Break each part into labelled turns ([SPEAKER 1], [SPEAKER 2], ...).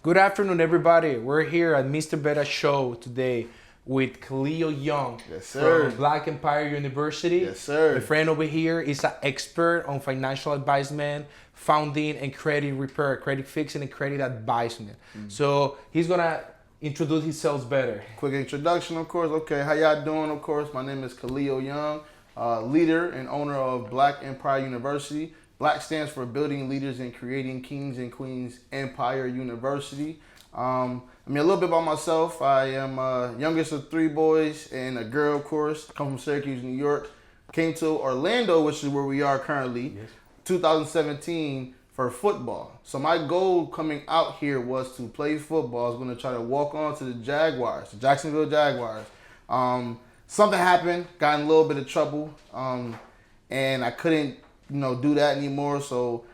[SPEAKER 1] Good afternoon, everybody. We're here at Mr. Beta Show today with Kalio Young
[SPEAKER 2] Yes,
[SPEAKER 1] from
[SPEAKER 2] sir.
[SPEAKER 1] Black Empire University.
[SPEAKER 2] Yes, sir.
[SPEAKER 1] My friend over here is an expert on financial advisement, funding, and credit repair, credit fixing, and credit advisement. So he's gonna introduce himself better.
[SPEAKER 2] Quick introduction, of course. Okay, how y'all doing? Of course, my name is Kalio Young, leader and owner of Black Empire University. Black stands for Building Leaders and Creating Kings and Queens Empire University. A little bit about myself. I am youngest of three boys and a girl, of course. Come from Syracuse, New York. Came to Orlando, which is where we are currently, 2017 for football. So my goal coming out here was to play football. I was going to try to walk on to the Jaguars, the Jacksonville Jaguars. Something happened, got in a little bit of trouble, and I couldn't, do that anymore. So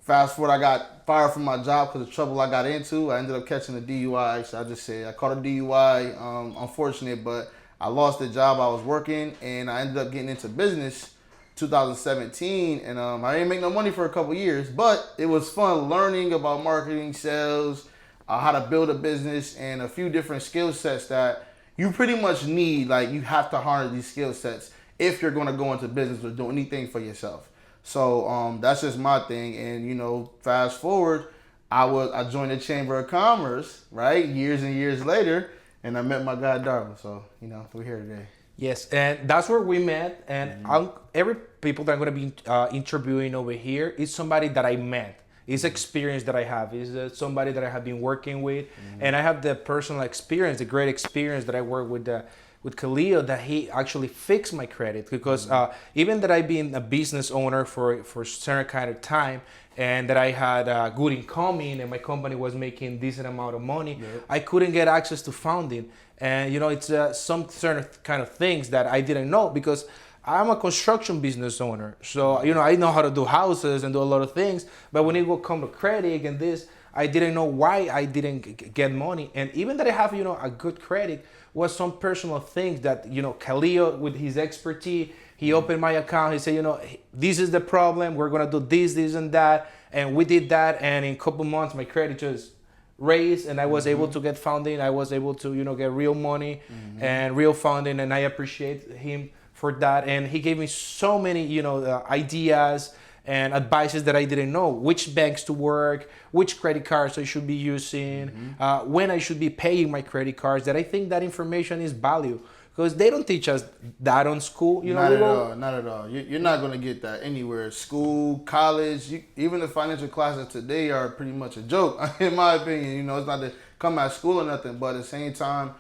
[SPEAKER 2] fast forward, I got fired from my job because of the trouble I got into. I ended up catching a DUI. So I just said I caught a DUI. Unfortunate, but I lost the job I was working, and I ended up getting into business 2017, and I didn't make no money for a couple years, but it was fun learning about marketing, sales, how to build a business, and a few different skill sets that you pretty much need. Like, you have to harness these skill sets if you're going to go into business or do anything for yourself. So that's just my thing. And fast forward, I joined the Chamber of Commerce, right, years and years later, and I met my guy Darwin. So we're here today.
[SPEAKER 1] Yes, and that's where we met. And every people that I'm going to be interviewing over here is somebody that I met. It's experience that I have. Is somebody that I have been working with, and I have the personal experience, the great experience that I work with Kalio, that he actually fixed my credit, because even that I've been a business owner for a certain kind of time, and that I had good income in, and my company was making decent amount of money, I couldn't get access to funding. And it's some certain kind of things that I didn't know, because I'm a construction business owner. So I know how to do houses and do a lot of things, but when it will come to credit and this, I didn't know why I didn't get money. And even that I have a good credit, was some personal things that Kalio, with his expertise, he opened my account. He said, this is the problem. We're gonna do this, and that, and we did that. And in a couple months, my credit just raised, and I was able to get funding. I was able to get real money and real funding, and I appreciate him for that. And he gave me so many ideas and advices that I didn't know, which banks to work, which credit cards I should be using, when I should be paying my credit cards. That I think that information is value, because they don't teach us that on school.
[SPEAKER 2] Not at all. Not at all. You're not going to get that anywhere. School, college, even the financial classes today are pretty much a joke, in my opinion. It's not to come out of school or nothing, but at the same time,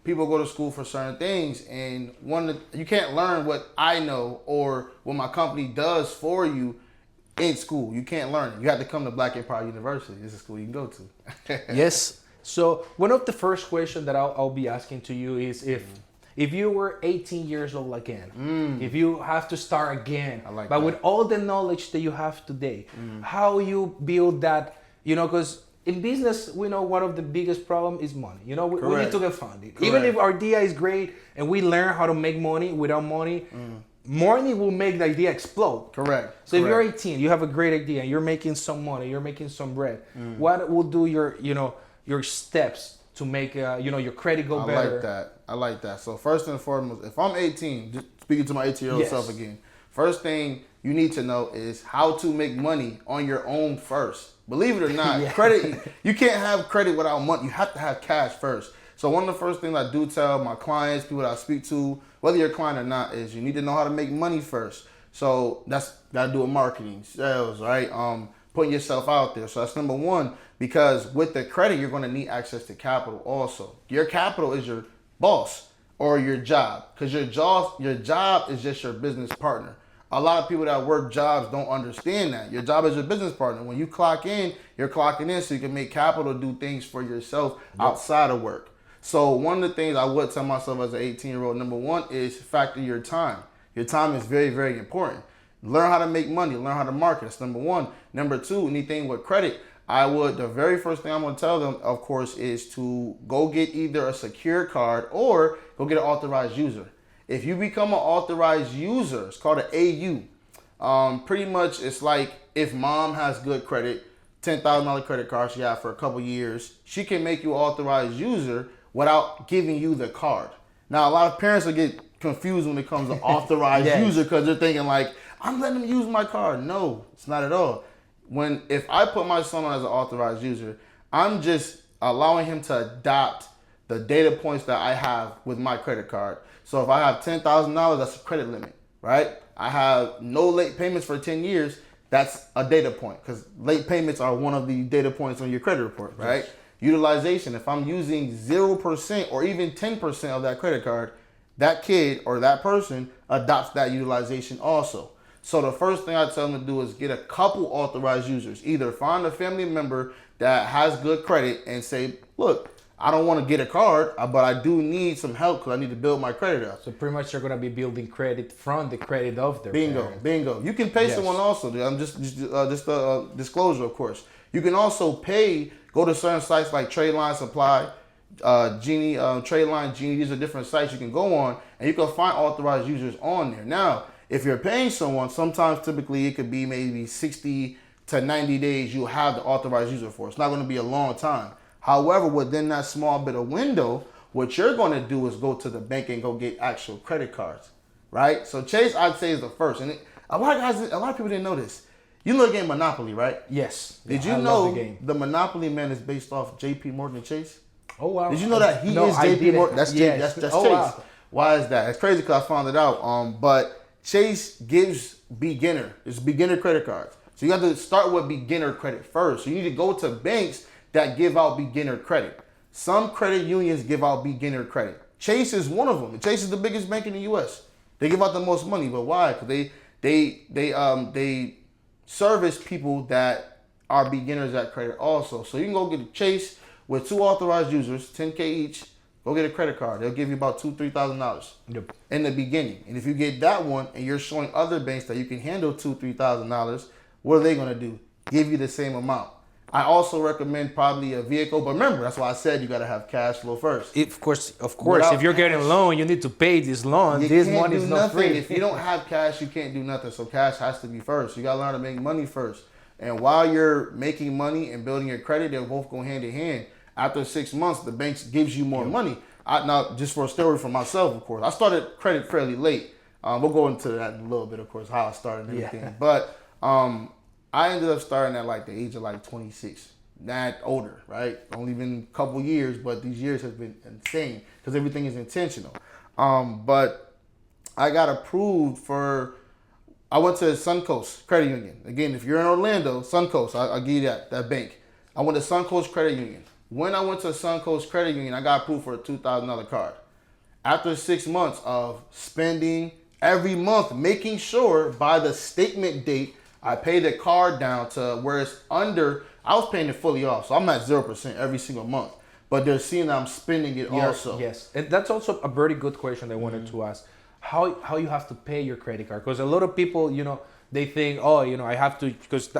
[SPEAKER 2] people go to school for certain things, and you can't learn what I know or what my company does for you in school. You can't learn it. You have to come to Black Empire University. It's a school you can go to.
[SPEAKER 1] Yes. So one of the first questions that I'll be asking to you is, if you were 18 years old again, if you have to start again, but
[SPEAKER 2] that.
[SPEAKER 1] with all the knowledge that you have today, how you build that, because in business, we know one of the biggest problem is money. We need to get funding. Even if our idea is great and we learn how to make money without money, money will make the idea explode.
[SPEAKER 2] Correct.
[SPEAKER 1] So if you're 18, you have a great idea, and you're making some money, you're making some bread. What will do your steps to make your credit go better?
[SPEAKER 2] I like that. So first and foremost, if I'm 18, just speaking to my 18-year-old self again, first thing you need to know is how to make money on your own first. Believe it or not, credit, you can't have credit without money. You have to have cash first. So one of the first things I do tell my clients, people that I speak to, whether you're a client or not, is you need to know how to make money first. So that's got to do with marketing, sales, right? Putting yourself out there. So that's number one, because with the credit, you're going to need access to capital also. Your capital is your boss or your job, because your job is just your business partner. A lot of people that work jobs don't understand that. Your job is your business partner. When you clock in, you're clocking in so you can make capital to do things for yourself outside of work. So one of the things I would tell myself as an 18-year-old, number one, is factor your time. Your time is very, very important. Learn how to make money. Learn how to market. That's number one. Number two, anything with credit, the very first thing I'm going to tell them, of course, is to go get either a secure card or go get an authorized user. If you become an authorized user, it's called an AU. Pretty much it's like if mom has good credit, $10,000 credit card she had for a couple years. She can make you an authorized user without giving you the card. Now, a lot of parents will get confused when it comes to authorized user because they're thinking like, I'm letting them use my card. No, it's not at all. If I put my son on as an authorized user, I'm just allowing him to adopt the data points that I have with my credit card. So if I have $10,000, that's a credit limit, right? I have no late payments for 10 years. That's a data point because late payments are one of the data points on your credit report, right? Yes. Utilization, if I'm using 0% or even 10% of that credit card, that kid or that person adopts that utilization also. So the first thing I tell them to do is get a couple authorized users. Either find a family member that has good credit and say, look, I don't want to get a card, but I do need some help because I need to build my credit up.
[SPEAKER 1] So pretty much you're going to be building credit from the credit of their parents.
[SPEAKER 2] Bingo. You can pay someone also. I'm just a disclosure, of course. You can also pay, go to certain sites like Tradeline Supply, Genie, Tradeline, Genie. These are different sites you can go on and you can find authorized users on there. Now, if you're paying someone, sometimes typically it could be maybe 60 to 90 days you'll have the authorized user for. It's not going to be a long time. However, within that small bit of window, what you're going to do is go to the bank and go get actual credit cards, right? So Chase, I'd say, is the first. And a lot of people didn't know this. You know the game Monopoly, right?
[SPEAKER 1] Yes.
[SPEAKER 2] Did you know the Monopoly man is based off J.P. Morgan Chase?
[SPEAKER 1] Oh, wow.
[SPEAKER 2] Did you know that he is J.P. Morgan? That's Chase. Wow. Why is that? It's crazy because I found it out. But Chase gives it's beginner credit cards. So you have to start with beginner credit first. So you need to go to banks that give out beginner credit. Some credit unions give out beginner credit. Chase is one of them. Chase is the biggest bank in the U.S. They give out the most money, but why? Because they service people that are beginners at credit also. So you can go get a Chase with 2 authorized users, $10K each. Go get a credit card. They'll give you about $2,000-$3,000 in the beginning. And if you get that one and you're showing other banks that you can handle $2,000-$3,000, what are they going to do? Give you the same amount. I also recommend probably a vehicle, but remember, that's why I said you got to have cash flow first.
[SPEAKER 1] Of course, if you're getting a loan, you need to pay this loan. This money is not free.
[SPEAKER 2] If you don't have cash, you can't do nothing. So cash has to be first. You got to learn how to make money first. And while you're making money and building your credit, they'll both go hand in hand. After 6 months, the bank gives you more money. Now, just for a story for myself, of course, I started credit fairly late. We'll go into that in a little bit, of course, how I started and everything. Yeah. But I ended up starting at like the age of like 26, not older, right? Only been a couple years, but these years have been insane because everything is intentional. But I got approved I went to Suncoast Credit Union. Again, if you're in Orlando, Suncoast, I'll give you that bank. I went to Suncoast Credit Union. When I went to Suncoast Credit Union, I got approved for a $2,000 card. After 6 months of spending every month, making sure by the statement date, I paid the card down to where it's under, I was paying it fully off. So I'm at 0% every single month. But they're seeing that I'm spending it also.
[SPEAKER 1] Yes. And that's also a very good question I wanted to ask. How you have to pay your credit card? Because a lot of people, they think, I have to, because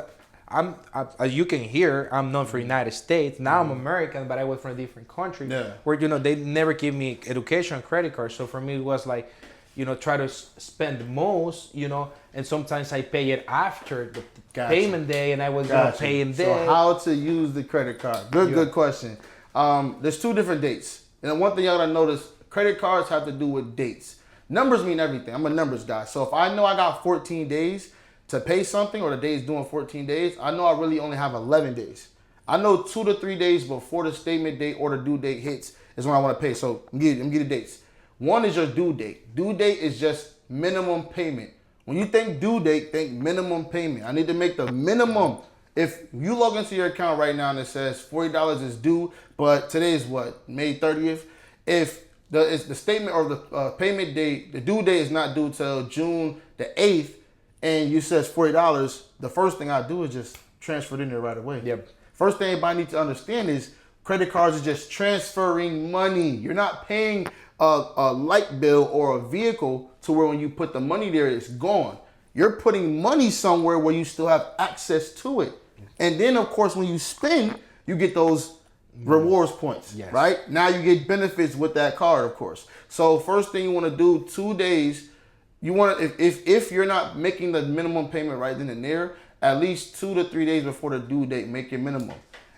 [SPEAKER 1] as you can hear, I'm not from the United States. Now I'm American, but I was from a different country where, they never give me education credit cards. So for me, it was like, try to spend the most, and sometimes I pay it after the payment day, and I was paying day.
[SPEAKER 2] So how to use the credit card? Good question. There's 2 different dates. And one thing y'all gotta notice, credit cards have to do with dates. Numbers mean everything. I'm a numbers guy. So if I know I got 14 days to pay something, or the day is doing 14 days, I know I really only have 11 days. I know 2 to 3 days before the statement date or the due date hits is when I want to pay. So I'm gonna give you the dates. One is your due date. Due date is just minimum payment. When you think due date, think minimum payment. I need to make the minimum. If you log into your account right now and it says $40 is due, but today is what, May 30th? If the statement or the payment date, the due date is not due till June the 8th, and you says $40, the first thing I do is just transfer it in there right away.
[SPEAKER 1] Yep.
[SPEAKER 2] First thing everybody needs to understand is credit cards are just transferring money. You're not paying a light bill or a vehicle to where when you put the money there, it's gone. You're putting money somewhere where you still have access to it. And then, of course, when you spend, you get those rewards points, right? Now you get benefits with that card, of course. So first thing you want to do, 2 days, you want to, if you're not making the minimum payment right then and there, at least 2 to 3 days before the due date, make your minimum.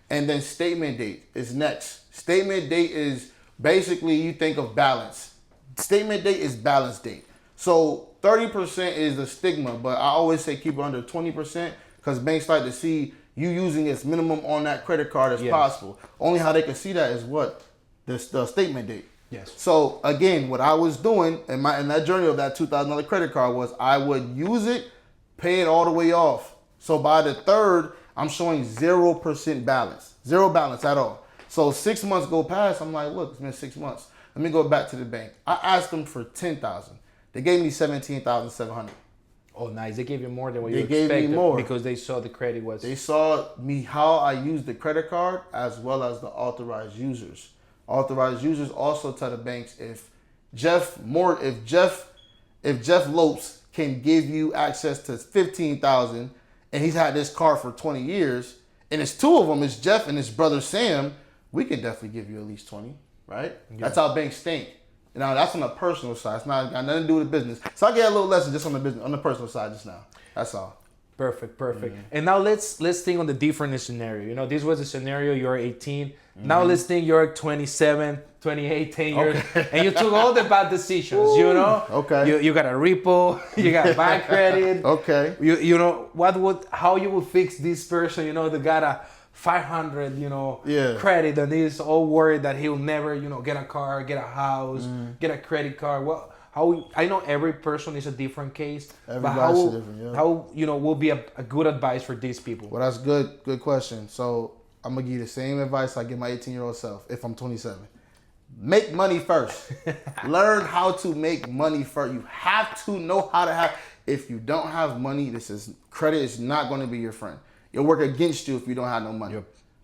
[SPEAKER 2] And then statement date is next. Statement date is basically, you think of balance. Statement date is balance date. So 30% is the stigma, but I always say keep it under 20% because banks like to see you using as minimum on that credit card as possible. Only how they can see that is what? The statement date.
[SPEAKER 1] Yes.
[SPEAKER 2] So again, what I was doing in that journey of that $2,000 credit card was I would use it, pay it all the way off. So by the third, I'm showing 0% balance. Zero balance at all. So 6 months go past, I'm like, look, it's been 6 months. Let me go back to the bank. I asked them for $10,000. They gave me $17,700.
[SPEAKER 1] Oh, nice. They gave you more than what you
[SPEAKER 2] They
[SPEAKER 1] expected.
[SPEAKER 2] gave me more.
[SPEAKER 1] Because they saw the credit was...
[SPEAKER 2] They saw me how I used the credit card as well as the authorized users. Authorized users also tell the banks if Jeff Lopes can give you access to $15,000 and he's had this car for 20 years and it's two of them, it's Jeff and his brother Sam, we can definitely give you at least 20, right? Yeah. That's how banks think. Now that's on the personal side. It's not got nothing to do with the business. So I get a little lesson just on the business, on the personal side just now. That's all.
[SPEAKER 1] Perfect. And now let's think on the different scenario. You know, this was a scenario, you're 18. Now let's think you're 27, 28, 10 years, and you took all the bad decisions, you know?
[SPEAKER 2] Okay.
[SPEAKER 1] You got a repo, you got bad credit.
[SPEAKER 2] Okay.
[SPEAKER 1] You know, how you would fix this person, you know, that got a 500, you know, credit, and he's all worried that he'll never, you know, get a car, get a house, get a credit card. Well, I know every person is a different case.
[SPEAKER 2] Everybody's different, yeah.
[SPEAKER 1] How, you know, will be a good advice for these people?
[SPEAKER 2] Well, that's good question. So I'm going to give you the same advice I give my 18-year-old self if I'm 27. Make money first. Learn how to make money first. You have to know how to have. If you don't have money, credit is not going to be your friend. It'll work against you if you don't have no money,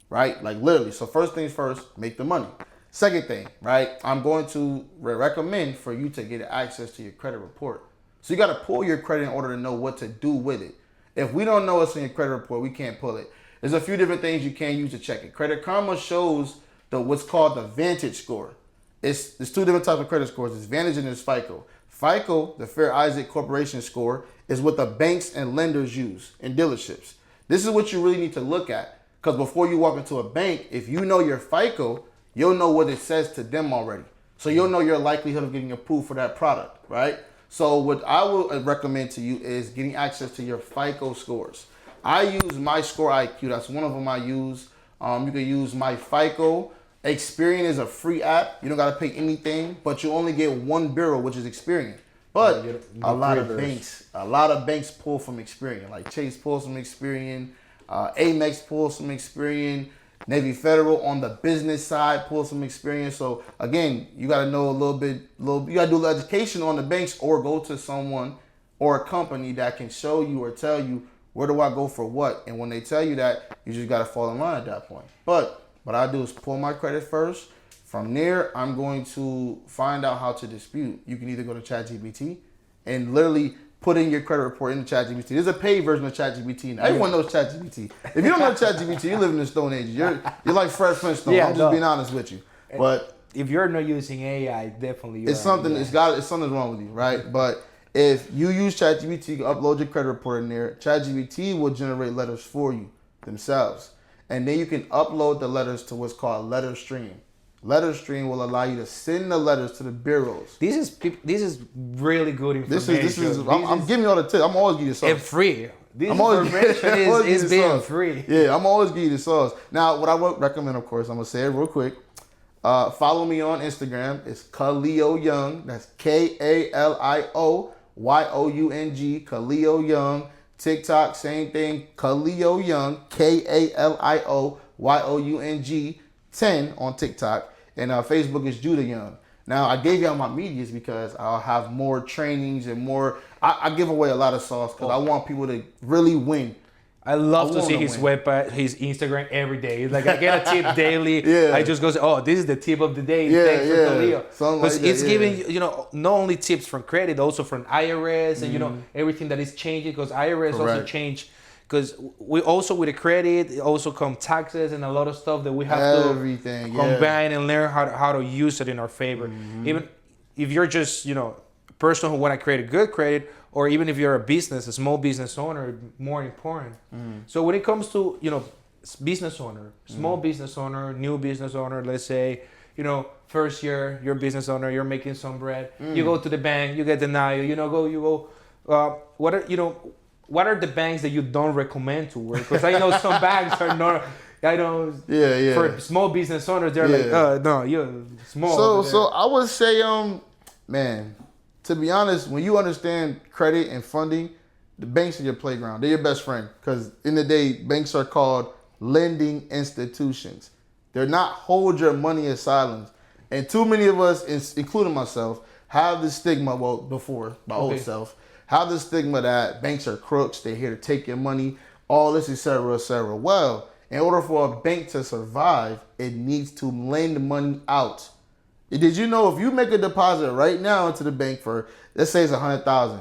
[SPEAKER 2] right? Like literally. So first things first, make the money. Second thing, right? I'm going to recommend for you to get access to your credit report. So you got to pull your credit in order to know what to do with it. If we don't know what's in your credit report, we can't pull it. There's a few different things you can use to check it. Credit Karma shows what's called the Vantage score. There's two different types of credit scores. There's Vantage and there's FICO. FICO, the Fair Isaac Corporation score, is what the banks and lenders use in dealerships. This is what you really need to look at. Because before you walk into a bank, if you know your FICO, you'll know what it says to them already. So you'll know your likelihood of getting approved for that product, right? So what I will recommend to you is getting access to your FICO scores. I use my Score IQ. That's one of them I use. You can use my FICO. Experian is a free app. You don't got to pay anything, but you only get one bureau, which is Experian. But a lot of banks pull from Experian. Like Chase pulls from Experian, Amex pulls from Experian, Navy Federal on the business side pulls from Experian. So again, you got to know a little bit. You got to do a little education on the banks, or go to someone or a company that can show you or tell you where do I go for what. And when they tell you that, you just got to fall in line at that point. But what I do is pull my credit first. From there, I'm going to find out how to dispute. You can either go to ChatGPT and literally put in your credit report into ChatGPT. There's a paid version of ChatGPT now. Everyone knows ChatGPT. If you don't know ChatGPT, you live in the Stone Age. You're like Fred Flintstone. I'm just being honest with you. But
[SPEAKER 1] if you're not using AI, definitely
[SPEAKER 2] it's something. It's something wrong with you, right? But if you use ChatGPT, you upload your credit report in there. ChatGPT will generate letters for you themselves, and then you can upload the letters to what's called Letter Stream. Letter Stream will allow you to send the letters to the bureaus.
[SPEAKER 1] This is really good information.
[SPEAKER 2] I'm giving you all the tips. I'm always giving you the sauce.
[SPEAKER 1] And free. This information is being free.
[SPEAKER 2] Yeah, I'm always giving you the sauce. Now, what I would recommend, of course, I'm going to say it real quick. Follow me on Instagram. It's Kalio Young. That's KALIOYOUNG. Kalio Young. TikTok, same thing. Kalio Young. KALIOYOUNG 10 on TikTok. And Facebook is Judah Young. Now, I gave y'all my medias because I'll have more trainings and more. I give away a lot of sauce because I want people to really win.
[SPEAKER 1] I love to see his website, his Instagram every day. Like I get a tip daily. I just go, oh, this is the tip of the day. Thanks for Kalio. Because it's giving, you know, not only tips from credit, also from IRS and, you know, everything that is changing because IRS also changed. Because we also, with the credit, also come taxes and a lot of stuff that we have to combine and learn how to use it in our favor. Even if you're just, you know, person who want to create a good credit, or even if you're a business, a small business owner, more important. So when it comes to, business owner, small business owner, new business owner, let's say, first year, you're a business owner, you're making some bread, you go to the bank, you get denied, what are the banks that you don't recommend to work? Because I know some banks are not, for small business owners, they're like, no, you're small.
[SPEAKER 2] So I would say, man, to be honest, when you understand credit and funding, the banks are your playground. They're your best friend. Because in the day, banks are called lending institutions. They're not hold your money in silence. And too many of us, including myself, have the stigma, before my old self, have the stigma that banks are crooks, they're here to take your money, all this, etc., etc. Well, in order for a bank to survive, it needs to lend money out. Did you know if you make a deposit right now into the bank for, let's say it's $100,000,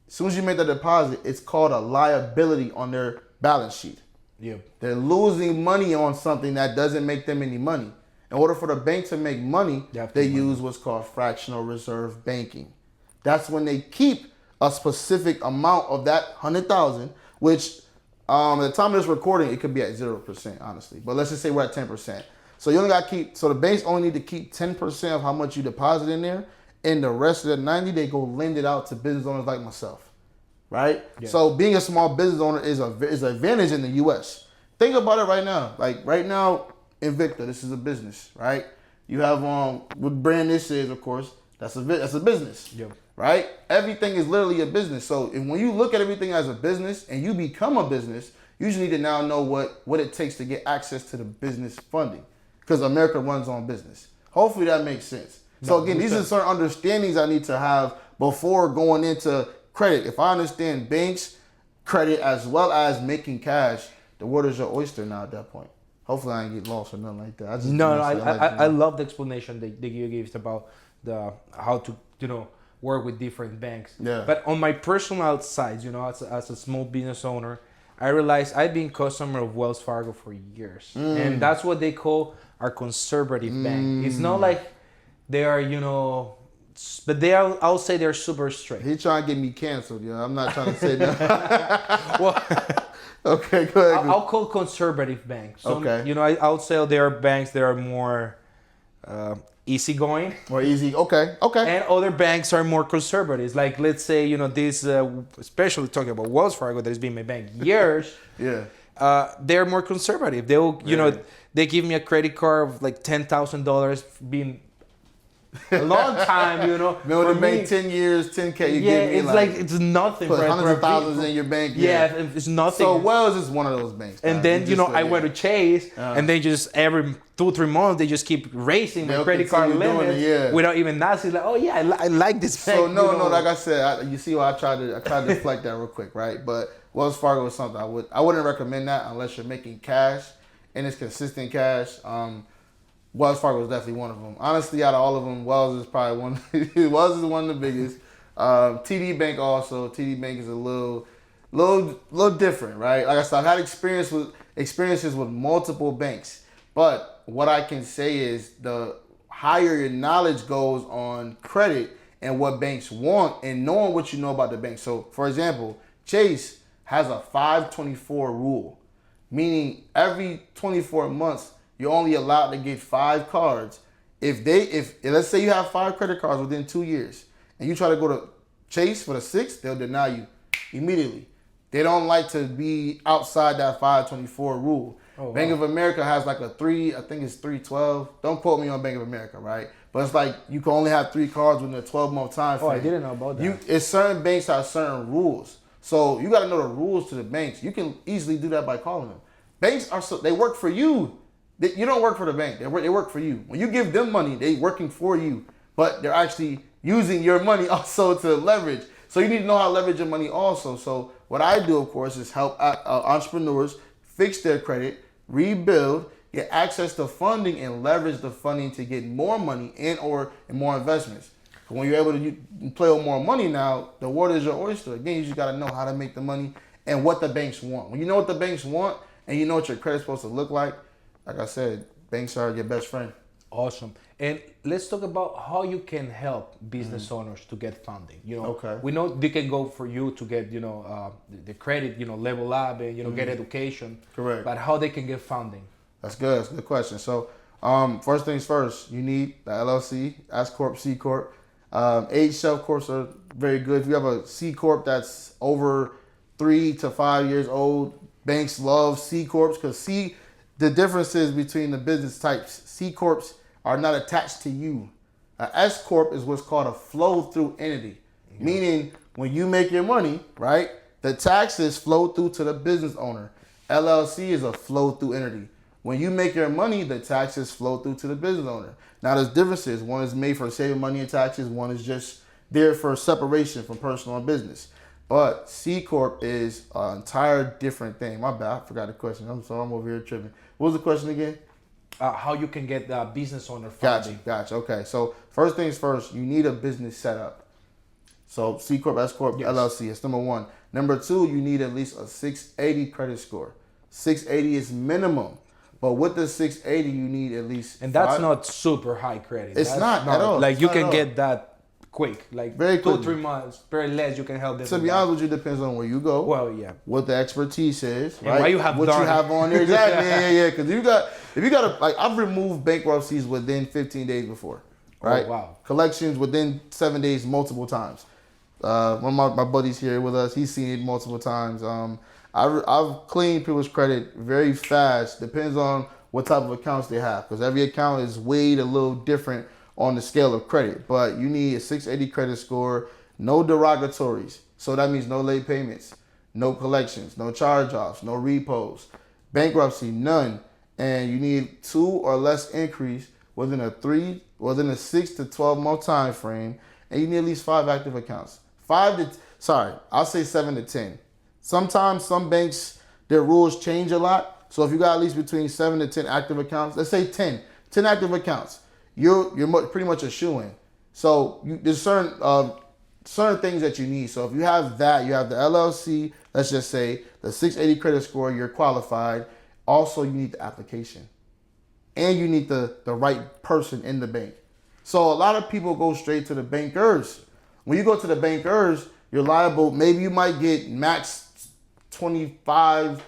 [SPEAKER 2] as soon as you make that deposit, it's called a liability on their balance sheet.
[SPEAKER 1] Yep.
[SPEAKER 2] They're losing money on something that doesn't make them any money. In order for the bank to make money, they use what's called fractional reserve banking. That's when they keep a specific amount of that 100,000, which at the time of this recording, it could be at 0%, honestly. But let's just say we're at 10%. So you only got to keep, so the banks only need to keep 10% of how much you deposit in there, and the rest of the 90, they go lend it out to business owners like myself, right? Yeah. So being a small business owner is an advantage in the U.S. Think about it right now. Like right now, Invicta, this is a business, right? You have what brand this is, of course. That's a business, right? Everything is literally a business. So when you look at everything as a business and you become a business, you usually need to now know what it takes to get access to the business funding, because America runs on business. Hopefully that makes sense. So again, these are certain understandings I need to have before going into credit. If I understand banks, credit, as well as making cash, the world is your oyster now at that point. Hopefully I ain't get lost or nothing like that.
[SPEAKER 1] I love the explanation that you gave about how to work with different banks.
[SPEAKER 2] Yeah.
[SPEAKER 1] But on my personal side, as a small business owner, I realized I've been customer of Wells Fargo for years, and that's what they call our conservative bank. It's not like they are, but I'll say they're super strict.
[SPEAKER 2] He trying to get me canceled, I'm not trying to say that. Well, okay, go ahead.
[SPEAKER 1] I'll call conservative banks.
[SPEAKER 2] Okay.
[SPEAKER 1] I'll say there are banks that are more easygoing.
[SPEAKER 2] More easy. Okay.
[SPEAKER 1] And other banks are more conservative. Like, let's say, this, especially talking about Wells Fargo, that has been my bank years.
[SPEAKER 2] Yeah.
[SPEAKER 1] They're more conservative. They'll, they give me a credit card of like $10,000, being a long time,
[SPEAKER 2] For me, 10 years, 10K. You give me
[SPEAKER 1] it's like it's nothing.
[SPEAKER 2] Put hundreds of thousands in your bank.
[SPEAKER 1] Yeah, it's nothing.
[SPEAKER 2] So Wells is one of those banks.
[SPEAKER 1] And then I went to Chase, and they just every 2-3 months they just keep raising my credit card limits without even asking. Like, I like this bank.
[SPEAKER 2] So no, like I said, you see why I tried to deflect that real quick, right? But Wells Fargo is something I wouldn't recommend that unless you're making cash and it's consistent cash. Wells Fargo is definitely one of them. Honestly, out of all of them, Wells is probably one. Wells is one of the biggest. TD Bank also. TD Bank is a little different, right? Like I said, I've had experiences with multiple banks, but what I can say is the higher your knowledge goes on credit and what banks want, and knowing what you know about the bank. So, for example, Chase has a 524 rule, meaning every 24 months. You're only allowed to get 5 cards. If let's say you have 5 credit cards within 2 years, and you try to go to Chase for the 6th, they'll deny you immediately. They don't like to be outside that 524 rule. Oh, Bank of America has like a 312. Don't quote me on Bank of America, right? But it's like you can only have 3 cards within a 12-month time frame.
[SPEAKER 1] Oh, I didn't know about that.
[SPEAKER 2] It's certain banks have certain rules, so you got to know the rules to the banks. You can easily do that by calling them. Banks they work for you. You don't work for the bank. They work for you. When you give them money, they're working for you, but they're actually using your money also to leverage. So you need to know how to leverage your money also. So what I do, of course, is help entrepreneurs fix their credit, rebuild, get access to funding, and leverage the funding to get more money and more investments. When you're able to play with more money now, the world is your oyster. Again, you just got to know how to make the money and what the banks want. When you know what the banks want and you know what your credit's supposed to look like I said, banks are your best friend.
[SPEAKER 1] Awesome. And let's talk about how you can help business owners to get funding.
[SPEAKER 2] Okay.
[SPEAKER 1] We know they can go for you to get, the credit, level up and, get education.
[SPEAKER 2] Correct.
[SPEAKER 1] But how they can get funding?
[SPEAKER 2] That's good. That's a good question. So, first things first, you need the LLC, S Corp, C Corp. Age shelf corps are very good. If you have a C Corp that's over 3 to 5 years old, banks love C Corps because the differences between the business types, C Corps are not attached to you. An S Corp is what's called a flow-through entity, meaning when you make your money, right, the taxes flow through to the business owner. LLC is a flow-through entity. When you make your money, the taxes flow through to the business owner. Now, there's differences. One is made for saving money in taxes. One is just there for separation from personal and business. But C Corp is an entire different thing. My bad, I forgot the question. I'm sorry, I'm over here tripping. What was the question again?
[SPEAKER 1] How you can get the business owner funding.
[SPEAKER 2] Gotcha. Okay, so first things first, you need a business setup. So C Corp, S Corp, yes. LLC, it's number one. Number two, you need at least a 680 credit score. 680 is minimum. But with the 680, you need at least
[SPEAKER 1] And that's not super high credit.
[SPEAKER 2] It's not at all.
[SPEAKER 1] Like
[SPEAKER 2] It's
[SPEAKER 1] you
[SPEAKER 2] not
[SPEAKER 1] can
[SPEAKER 2] at all.
[SPEAKER 1] get that quick. Like
[SPEAKER 2] Very
[SPEAKER 1] 2
[SPEAKER 2] quickly.
[SPEAKER 1] 3 months, very less you can help them.
[SPEAKER 2] To be honest with you, it depends on where you go.
[SPEAKER 1] Well, yeah.
[SPEAKER 2] What the expertise is,
[SPEAKER 1] And
[SPEAKER 2] right?
[SPEAKER 1] why you have
[SPEAKER 2] what
[SPEAKER 1] Darwin.
[SPEAKER 2] you have on there, exactly. yeah. Because if you got like I've removed bankruptcies within 15 days before, right?
[SPEAKER 1] Oh, wow.
[SPEAKER 2] Collections within 7 days multiple times. One of my buddies here with us, he's seen it multiple times. I've cleaned people's credit very fast. Depends on what type of accounts they have, because every account is weighed a little different on the scale of credit. But you need a 680 credit score, no derogatories. So that means no late payments, no collections, no charge-offs, no repos, bankruptcy, none. And you need 2 or less increase within a 6 to 12 month time frame, and you need at least 5 active accounts. I'll say 7 to 10. Sometimes some banks, their rules change a lot. So if you got at least between 7 to 10 active accounts, let's say 10 active accounts, you're pretty much a shoo-in. So there's certain things that you need. So if you have that, you have the LLC, let's just say the 680 credit score, you're qualified. Also, you need the application, and you need the right person in the bank. So a lot of people go straight to the bankers. When you go to the bankers, you're liable. Maybe you might get max 25.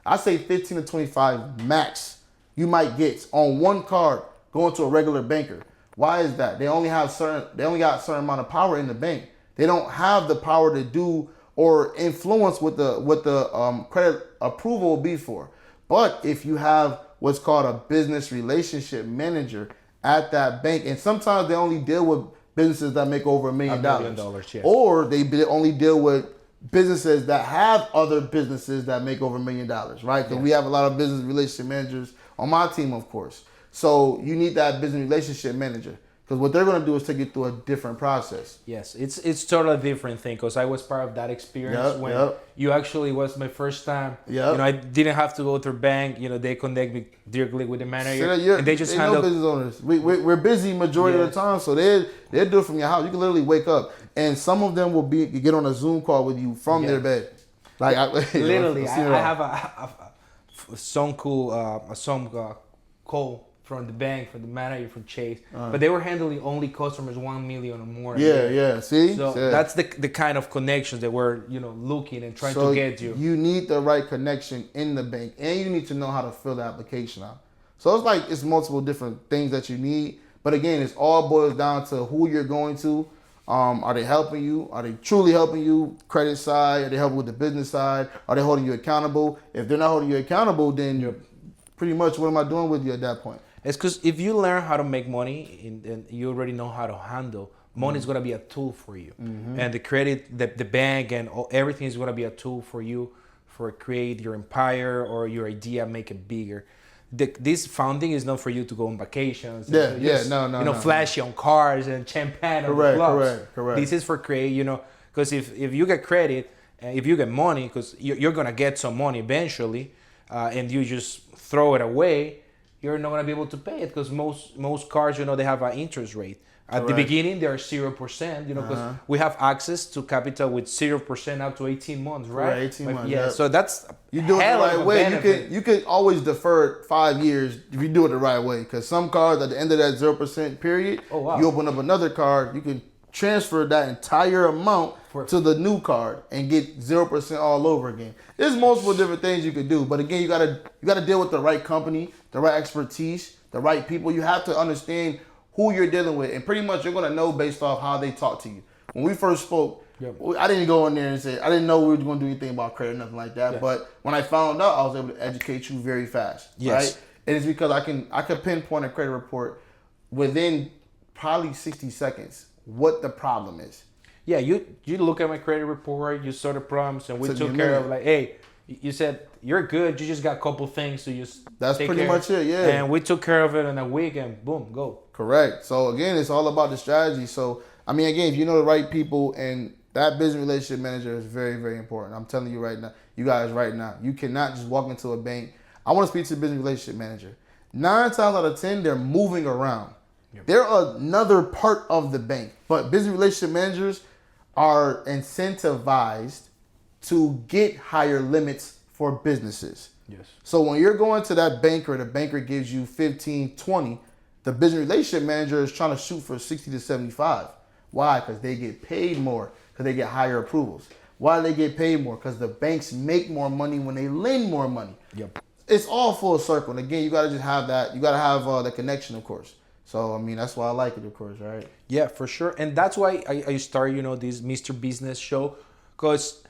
[SPEAKER 2] I say 15 to 25 max you might get on one card going to a regular banker. Why is that? They only got a certain amount of power in the bank. They don't have the power to do or influence what the credit approval will be for. But if you have what's called a business relationship manager at that bank, and sometimes they only deal with businesses that make over $1 million.
[SPEAKER 1] $1 million, yes.
[SPEAKER 2] Or they only deal with businesses that have other businesses that make over $1 million, right? Because we have a lot of business relationship managers on my team, of course. So you need that business relationship manager, because what they're going to do is take you through a different process.
[SPEAKER 1] Yes, it's totally different thing, because I was part of that experience when you actually was my first time.
[SPEAKER 2] Yep.
[SPEAKER 1] I didn't have to go through bank. They connect me directly with the manager, and they just
[SPEAKER 2] they
[SPEAKER 1] handle.
[SPEAKER 2] know business owners. We're busy majority of the time, so they do it from your house. You can literally wake up, and some of them will get on a Zoom call with you from their bed. Like
[SPEAKER 1] literally, I have some call from the bank, from the manager, from Chase, but they were handling only customers 1 million or more.
[SPEAKER 2] See,
[SPEAKER 1] so that's the kind of connections that we're looking and trying to get you.
[SPEAKER 2] You need the right connection in the bank, and you need to know how to fill the application out. So it's multiple different things that you need, but again, it all boils down to who you're going to. Are they helping you? Are they truly helping you? Credit side? Are they helping with the business side? Are they holding you accountable? If they're not holding you accountable, then you're pretty much, what am I doing with you at that point?
[SPEAKER 1] It's because if you learn how to make money and you already know how to handle, money is going to be a tool for you. And the credit, the bank, and everything is going to be a tool for you for create your empire or your idea, make it bigger. This funding is not for you to go on vacations.
[SPEAKER 2] No.
[SPEAKER 1] Flashy on cars and champagne on the clubs.
[SPEAKER 2] Correct.
[SPEAKER 1] This is for create, because if you get credit, if you get money, because you're going to get some money eventually, and you just throw it away, you're not gonna be able to pay it because most cards, they have an interest rate. At the
[SPEAKER 2] Correct.
[SPEAKER 1] beginning, they're 0%, because we have access to capital with 0% up to 18 months, right?
[SPEAKER 2] Correct, 18
[SPEAKER 1] But
[SPEAKER 2] months,
[SPEAKER 1] yeah,
[SPEAKER 2] yep.
[SPEAKER 1] so that's
[SPEAKER 2] You do it the
[SPEAKER 1] hell of
[SPEAKER 2] right
[SPEAKER 1] a
[SPEAKER 2] way.
[SPEAKER 1] benefit.
[SPEAKER 2] You could always defer it 5 years if you do it the right way. Because some cards at the end of that 0% period,
[SPEAKER 1] Oh, wow.
[SPEAKER 2] you open up another card, you can transfer that entire amount
[SPEAKER 1] For-
[SPEAKER 2] to the new card and get 0% all over again. There's multiple different things you could do, but again, you gotta deal with the right company, the right expertise, the right people. You have to understand who you're dealing with, and pretty much you're gonna know based off how they talk to you. When we first spoke,
[SPEAKER 1] Yep.
[SPEAKER 2] I didn't go in there and say I didn't know we were going to do anything about credit, nothing like that.
[SPEAKER 1] Yes.
[SPEAKER 2] But when I found out, I was able to educate you very fast.
[SPEAKER 1] Yes.
[SPEAKER 2] Right? And it's because I can pinpoint a credit report within probably 60 seconds what the problem is.
[SPEAKER 1] Yeah, you look at my credit report, you saw the problems, and we
[SPEAKER 2] Took
[SPEAKER 1] took
[SPEAKER 2] me a
[SPEAKER 1] care of
[SPEAKER 2] minute.
[SPEAKER 1] like, hey, you said you're good, you just got a couple things to just
[SPEAKER 2] That's
[SPEAKER 1] take
[SPEAKER 2] pretty
[SPEAKER 1] care
[SPEAKER 2] much
[SPEAKER 1] of.
[SPEAKER 2] it, yeah.
[SPEAKER 1] And we took care of it in a week, and boom, go.
[SPEAKER 2] Correct. So again, it's all about the strategy. So I mean, again, if you know the right people, and that business relationship manager is very, very important. I'm telling you right now, you guys right now, you cannot just walk into a bank. I want to speak to the business relationship manager. 9 times out of 10, they're moving around.
[SPEAKER 1] Yep.
[SPEAKER 2] They're another part of the bank, but business relationship managers are incentivized to get higher limits for businesses.
[SPEAKER 1] Yes.
[SPEAKER 2] So when you're going to that banker, the banker gives you 15, 20, the business relationship manager is trying to shoot for 60 to 75. Why? Because they get paid more, because they get higher approvals. Why do they get paid more? Because the banks make more money when they lend more money.
[SPEAKER 1] Yep.
[SPEAKER 2] It's all full circle. And again, you got to just have that. You got to have the connection, of course. So, I mean, that's why I like it, of course, right?
[SPEAKER 1] Yeah, for sure. And that's why I started, this Mr. Business show, because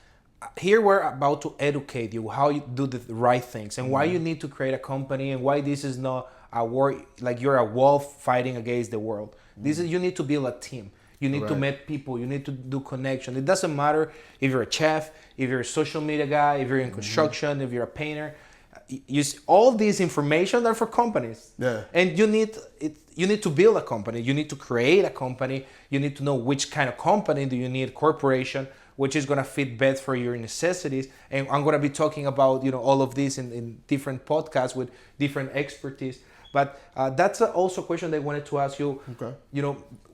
[SPEAKER 1] here we're about to educate you how you do the right things and why you need to create a company and why this is not a war, like you're a wolf fighting against the world. This is, you need to build a team. You need to meet people. You need to do connection. It doesn't matter if you're a chef, if you're a social media guy, if you're in construction, if you're a painter. All these information are for companies.
[SPEAKER 2] Yeah.
[SPEAKER 1] And you need to build a company. You need to create a company. You need to know which kind of company do you need, corporation, which is gonna fit best for your necessities. And I'm gonna be talking about all of this in different podcasts with different expertise. But that's also a question that I wanted to ask you.
[SPEAKER 2] Okay.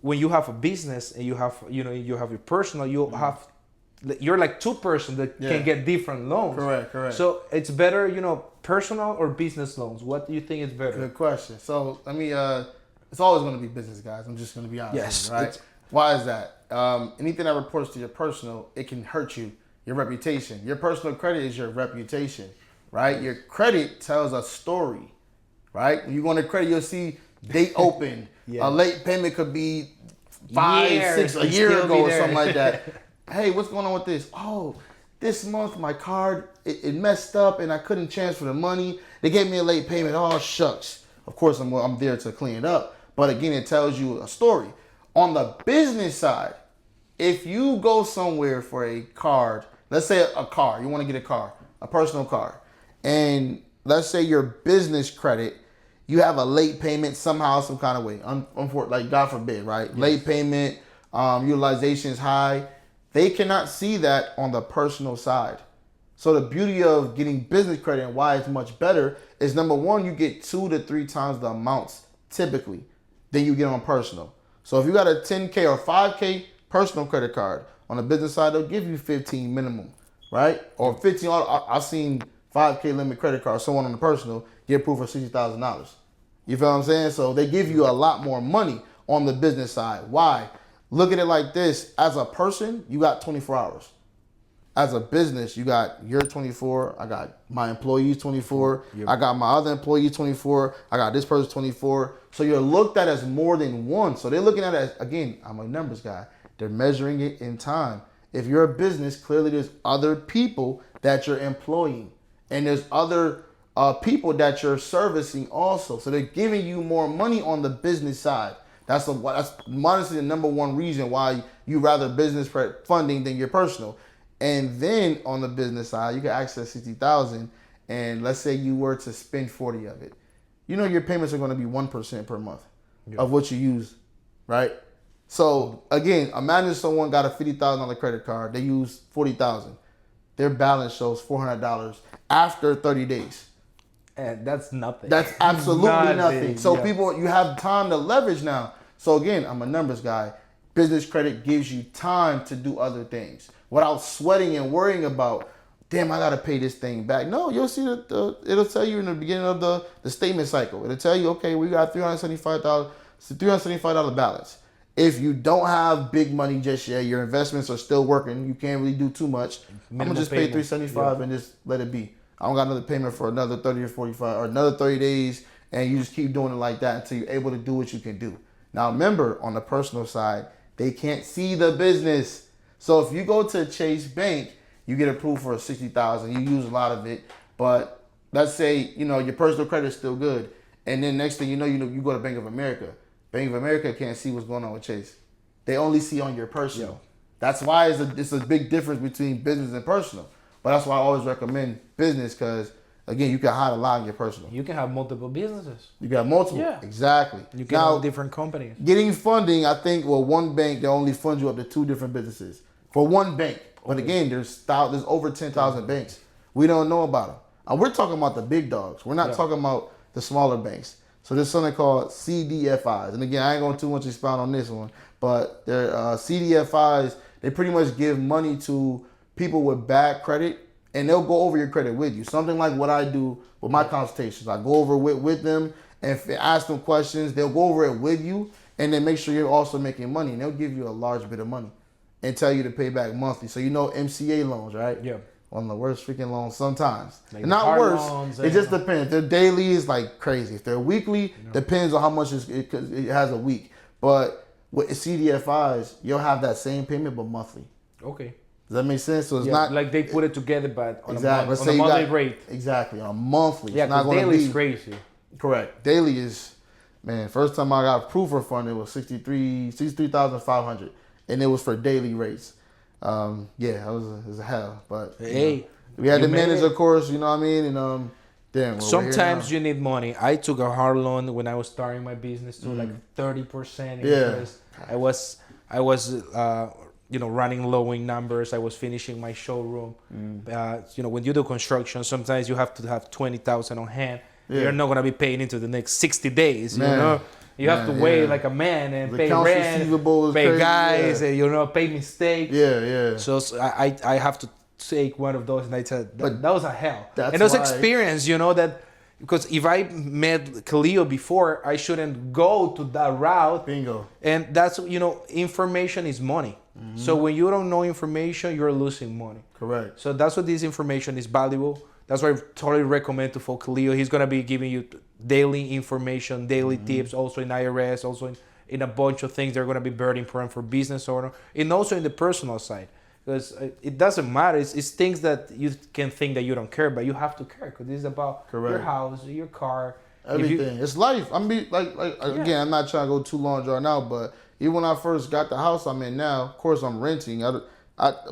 [SPEAKER 1] When you have a business and you have you have your personal, you're like two persons that can get different loans.
[SPEAKER 2] Correct.
[SPEAKER 1] So it's better, personal or business loans. What do you think is better?
[SPEAKER 2] Good question. So, let me, it's always going to be business, guys. I'm just going to be honest
[SPEAKER 1] Yes,
[SPEAKER 2] with you, right? Why is that? Anything that reports to your personal, it can hurt you, your reputation. Your personal credit is your reputation, right? Your credit tells a story, right? When you go on the credit, you'll see date open.
[SPEAKER 1] Yeah.
[SPEAKER 2] A late payment could be 5,
[SPEAKER 1] Years,
[SPEAKER 2] 6, a
[SPEAKER 1] and
[SPEAKER 2] year
[SPEAKER 1] still
[SPEAKER 2] ago
[SPEAKER 1] be
[SPEAKER 2] or
[SPEAKER 1] there.
[SPEAKER 2] something like that. Hey, what's going on with this? Oh, this month my card, it messed up and I couldn't transfer the money. They gave me a late payment. Oh, shucks. Of course, I'm there to clean it up. But again, it tells you a story. On the business side, if you go somewhere for a card, let's say a car, you want to get a car, a personal car, and let's say your business credit, you have a late payment somehow, some kind of way, like God forbid, right? Yes. Late payment, utilization is high. They cannot see that on the personal side. So the beauty of getting business credit and why it's much better is, number one, you get 2 to 3 times the amounts typically than you get on personal. So if you got a 10K or 5K personal credit card, on the business side, they'll give you 15 minimum, right? Or 15. I've seen 5K limit credit card, someone on the personal get approved for $60,000. You feel what I'm saying? So they give you a lot more money on the business side. Why? Look at it like this. As a person, you got 24 hours. As a business, you got your 24. I got my employees 24. Yep. I got my other employees 24. I got this person 24. So you're looked at as more than one. So they're looking at it as, again, I'm a numbers guy. They're measuring it in time. If you're a business, clearly there's other people that you're employing. And there's other people that you're servicing also. So they're giving you more money on the business side. That's honestly the number one reason why you rather business funding than your personal. And then on the business side, you can access $60,000, and let's say you were to spend 40 of it. Your payments are going to be 1% per month of what you use, right? So again, imagine someone got a $50,000 credit card. They use $40,000. Their balance shows $400 after 30 days.
[SPEAKER 1] And that's nothing.
[SPEAKER 2] That's absolutely nothing. So
[SPEAKER 1] yeah.
[SPEAKER 2] people, you have time to leverage now. So again, I'm a numbers guy. Business credit gives you time to do other things without sweating and worrying about, damn, I gotta pay this thing back. No, you'll see it'll tell you in the beginning of the statement cycle. It'll tell you, okay, we got $375 balance. If you don't have big money just yet, your investments are still working, you can't really do too much. I'm gonna just pay $375 and just let it be. I don't got another payment for another 30 or 45 or another 30 days, and you just keep doing it like that until you're able to do what you can do. Now remember, on the personal side, they can't see the business. So if you go to Chase Bank, you get approved for $60,000. You use a lot of it, but let's say your personal credit is still good, and then next thing you go to Bank of America. Bank of America can't see what's going on with Chase. They only see on your personal.
[SPEAKER 1] Yo.
[SPEAKER 2] That's why it's a big difference between business and personal. But that's why I always recommend business because, again, you can hide a lot in your personal.
[SPEAKER 1] You can have multiple businesses.
[SPEAKER 2] You got multiple.
[SPEAKER 1] Yeah.
[SPEAKER 2] Exactly.
[SPEAKER 1] You can have different companies.
[SPEAKER 2] Getting funding, I think, one bank, they only fund you up to 2 different businesses. For one bank. But again, there's over 10,000 banks. We don't know about them. And we're talking about the big dogs. We're not talking about the smaller banks. So there's something called CDFIs. And again, I ain't going to too much expound on this one. But they're CDFIs, they pretty much give money to people with bad credit, and they'll go over your credit with you. Something like what I do with my consultations. I go over with them and ask them questions. They'll go over it with you and then make sure you're also making money. And they'll give you a large bit of money and tell you to pay back monthly. So MCA loans, right?
[SPEAKER 1] Yeah.
[SPEAKER 2] One of the worst freaking loans sometimes.
[SPEAKER 1] Like
[SPEAKER 2] and not worse. It just depends. If they're daily, it's like crazy. If they're weekly, depends on how much it has a week. But with CDFIs, you'll have that same payment but monthly.
[SPEAKER 1] Okay.
[SPEAKER 2] Does that make sense? So it's not
[SPEAKER 1] like they put it together, but on
[SPEAKER 2] exactly.
[SPEAKER 1] on a monthly rate.
[SPEAKER 2] Exactly, on a monthly.
[SPEAKER 1] Yeah, because daily is crazy.
[SPEAKER 2] Correct. Daily is, man. First time I got approved for fund, it was 63,500, and it was for daily rates. It was a hell, but
[SPEAKER 1] hey,
[SPEAKER 2] we had to manage, of course. You know what I mean? And damn.
[SPEAKER 1] Sometimes you need money. I took a hard loan when I was starting my business to like 30%.
[SPEAKER 2] Yeah.
[SPEAKER 1] Because I was running low in numbers. I was finishing my showroom. When you do construction, sometimes you have to have 20,000 on hand. Yeah. You're not gonna be paying into the next 60 days. You have to wait like a man and pay rent, pay crazy, guys, and pay mistakes.
[SPEAKER 2] Yeah.
[SPEAKER 1] So I have to take one of those, and I said that was a hell. And those experience, that. Because if I met Kalio before, I shouldn't go to that route.
[SPEAKER 2] Bingo.
[SPEAKER 1] And that's, information is money. Mm-hmm. So when you don't know information, you're losing money.
[SPEAKER 2] Correct.
[SPEAKER 1] So that's what this information is valuable. That's why I totally recommend to follow Kalio. He's going to be giving you daily information, daily tips, also in IRS, also in a bunch of things that are going to be very important for business owner, and also in the personal side. Because it doesn't matter. It's things that you can think that you don't care, but you have to care because this is about your house, your car,
[SPEAKER 2] everything. It's life. I mean, again, I'm not trying to go too long drawn out, but even when I first got the house I'm in now, of course I'm renting.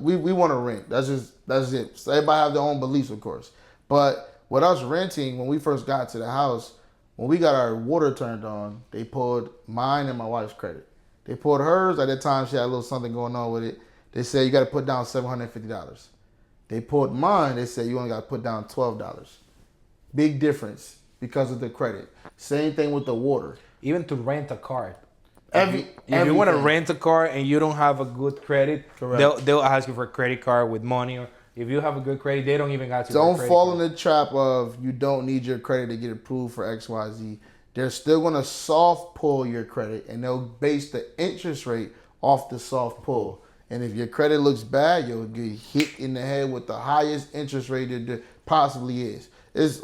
[SPEAKER 2] We want to rent. That's it. So everybody have their own beliefs, of course. But with us renting, when we first got to the house, when we got our water turned on, they pulled mine and my wife's credit. They pulled hers. At that time, she had a little something going on with it. They said you got to put down $750. They pulled mine. They said you only got to put down $12. Big difference because of the credit. Same thing with the water.
[SPEAKER 1] Even to rent a car.
[SPEAKER 2] If
[SPEAKER 1] you want to rent a car and you don't have a good credit, they'll ask you for a credit card with money. Or if you have a good credit, they don't even ask you for a credit card.
[SPEAKER 2] Don't fall in the trap of you don't need your credit to get approved for XYZ. They're still going to soft pull your credit, and they'll base the interest rate off the soft pull. And if your credit looks bad, you'll get hit in the head with the highest interest rate there possibly is. It's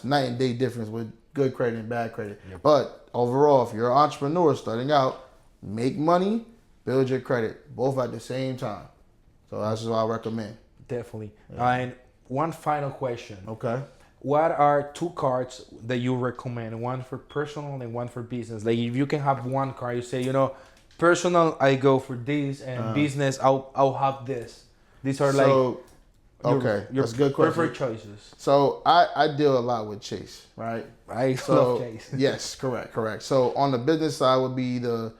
[SPEAKER 2] night and day difference with good credit and bad credit. Yep. But overall, if you're an entrepreneur starting out, make money, build your credit, both at the same time. So that's what I recommend.
[SPEAKER 1] Definitely. Yeah. And one final question.
[SPEAKER 2] Okay.
[SPEAKER 1] What are 2 cards that you recommend? One for personal and one for business. Like if you can have one card, you say, personal, I go for this, and business, I'll have this. These are your
[SPEAKER 2] that's a good question.
[SPEAKER 1] Preferred choices.
[SPEAKER 2] So I deal a lot with Chase, right?
[SPEAKER 1] I love Chase.
[SPEAKER 2] Yes, correct. So on the business side would be the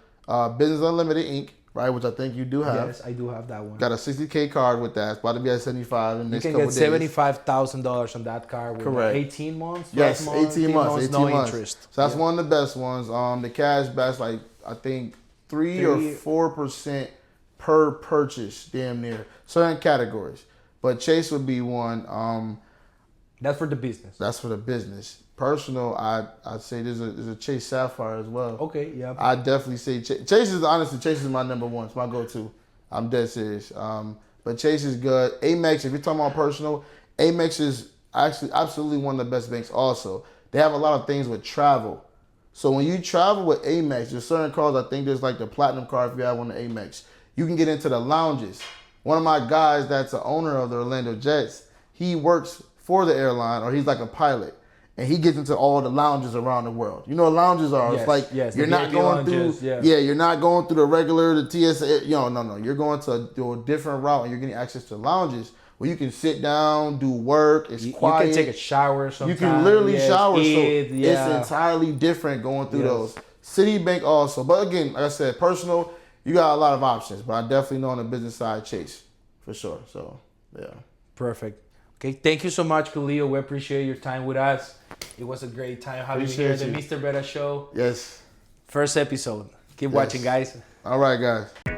[SPEAKER 2] Business Unlimited Inc. right? Which I think you do have.
[SPEAKER 1] Yes, I do have that one.
[SPEAKER 2] Got a 60K card with that. It's about to be at 75 in the
[SPEAKER 1] You
[SPEAKER 2] next
[SPEAKER 1] can
[SPEAKER 2] couple
[SPEAKER 1] get
[SPEAKER 2] days.
[SPEAKER 1] $75,000 on that car with
[SPEAKER 2] Correct.
[SPEAKER 1] 18 months.
[SPEAKER 2] Yes,
[SPEAKER 1] 12
[SPEAKER 2] 18 months. 18
[SPEAKER 1] no
[SPEAKER 2] months.
[SPEAKER 1] interest.
[SPEAKER 2] So that's one of the best ones. The cash back's like, I think 3 or 4% per purchase, damn near. Certain categories. But Chase would be one.
[SPEAKER 1] That's for the business.
[SPEAKER 2] That's for the business. Personal, I'd say there's a Chase Sapphire as well.
[SPEAKER 1] Okay, yeah.
[SPEAKER 2] I definitely say Chase is honestly Chase is my number one. It's my go-to. I'm dead serious. But Chase is good. Amex, if you're talking about personal, Amex is actually absolutely one of the best banks. Also, they have a lot of things with travel. So when you travel with Amex, there's certain cards. I think there's like the platinum card if you have one of Amex. You can get into the lounges. One of my guys that's the owner of the Orlando Jets, he works for the airline, or he's like a pilot. And he gets into all the lounges around the world. You know what lounges are?
[SPEAKER 1] Yes,
[SPEAKER 2] It's like you're not
[SPEAKER 1] VIP
[SPEAKER 2] going
[SPEAKER 1] lounges,
[SPEAKER 2] through.
[SPEAKER 1] yeah.
[SPEAKER 2] You're not going through the regular, the TSA. No. You're going to a different route, and you're getting access to lounges where you can sit down, do work. It's quiet.
[SPEAKER 1] You can take a shower sometimes.
[SPEAKER 2] You can literally shower.
[SPEAKER 1] Eat,
[SPEAKER 2] so
[SPEAKER 1] yeah.
[SPEAKER 2] it's entirely different going through those. Citibank also, but again, like I said, personal. You got a lot of options, but I definitely know on the business side, Chase for sure. So yeah.
[SPEAKER 1] Perfect. Okay, thank you so much, Kalio. We appreciate your time with us. It was a great time having you here at the Mr. Beta Show.
[SPEAKER 2] Yes.
[SPEAKER 1] First episode. Keep watching, guys.
[SPEAKER 2] All right, guys.